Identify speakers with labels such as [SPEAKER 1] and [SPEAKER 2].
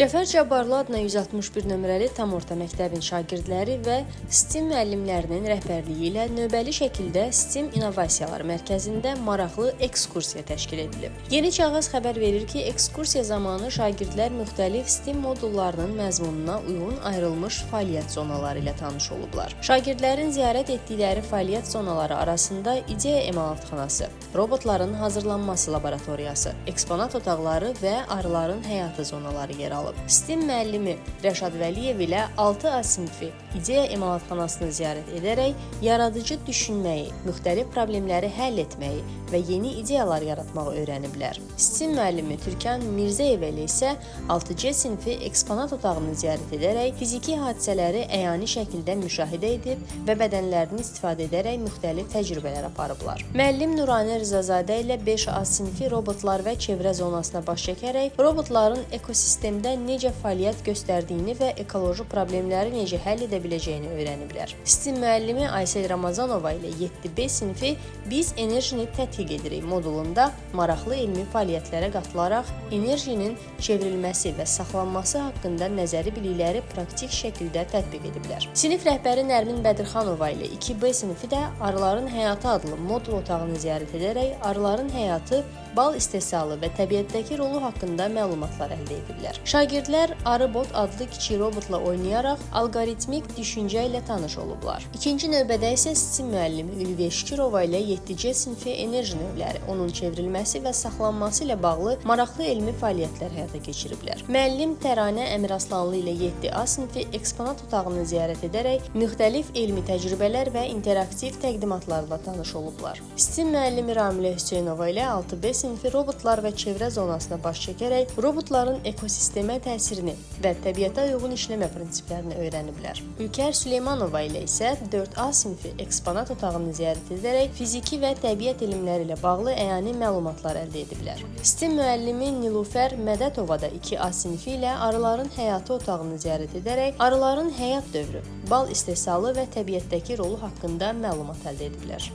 [SPEAKER 1] Cəfər Cabbarlı adına 161 nömrəli tam orta məktəbin şagirdləri və STEM müəllimlərinin rəhbərliyi ilə növbəli şəkildə STEM İnnovasiyalar Mərkəzində maraqlı ekskursiya təşkil edilib. Yeni Çağız xəbər verir ki, ekskursiya zamanı şagirdlər müxtəlif STEM modullarının məzmununa uyğun ayrılmış fəaliyyət zonaları ilə tanış olublar. Şagirdlərin ziyarət etdikləri fəaliyyət zonaları arasında ideya emalatxanası, robotların hazırlanması laboratoriyası, eksponat otaqları və arıların həyatı zonaları yer alıb. STEM müəllimi Rəşad Vəliyev ilə 6A sinfi ideya emalatxanasını ziyarət edərək yaradıcı düşünməyi, müxtəlif problemləri həll etməyi və yeni ideyalar yaratmağı öyrəniblər. STEM müəllimi Türkan Mirzəyev ilə isə 6C sinfi eksponat otağını ziyarət edərək fiziki hadisələri əyani şəkildə müşahidə edib və bədənlərini istifadə edərək müxtəlif təcrübələr aparıblar. Müəllim Nurani Rızazadə ilə 5A sinfi robotlar və çevrə zonasına baş çəkərək robotların ekosistemdə necə fəaliyyət göstərdiyini və ekoloji problemləri necə həll edə biləcəyini öyrəniblər. STEM müəllimi Aysel Ramazanova ilə 7B sinfi Biz enerjini tədqiq edirik modulunda maraqlı elmi fəaliyyətlərə qatılaraq enerjinin çevrilməsi və saxlanması haqqında nəzəri bilikləri praktik şəkildə tətbiq ediblər. Sinif rəhbəri Nərmin Bədirxanova ilə 2B sinfi də Arıların Həyatı adlı modul otağını ziyarət edərək arıların həyatı, bal istehsalı və təbiətdəki rolu haqqında məlumatlar əldə ediblər. Şagirdlər Arıbot adlı kiçik robotla oynayaraq alqoritmik düşüncə ilə tanış olublar. İkinci növbədə isə STEM müəllimi Ülviyə Şükürova ilə 7C sinfi enerji növləri, onun çevrilməsi və saxlanması ilə bağlı maraqlı elmi fəaliyyətlər həyata keçiriblər. Müəllim Təranə Əmiraslanlı ilə 7A sinfi eksponat otağını ziyarət edərək müxtəlif elmi təcrübələr və interaktiv təqdimatlarla tanış olublar. STEM müəllimi Ramilə Hüseynova ilə 6B sinfi robotlar və çevrə zonasına baş çəkərək robotların ekosistemə təsirini və təbiətə uyğun işləmə prinsiplərini öyrəniblər. Ülkər Süleymanova ilə isə 4A sinfi eksponat otağını ziyarət edərək fiziki və təbiət elmləri ilə bağlı əyani məlumatlar əldə ediblər. STEM müəllimi Nilufər Mədətova da 2A sinfi ilə arıların həyatı otağını ziyarət edərək arıların həyat dövrü, bal istehsalı və təbiətdəki rolu haqqında məlumat əldə ediblər.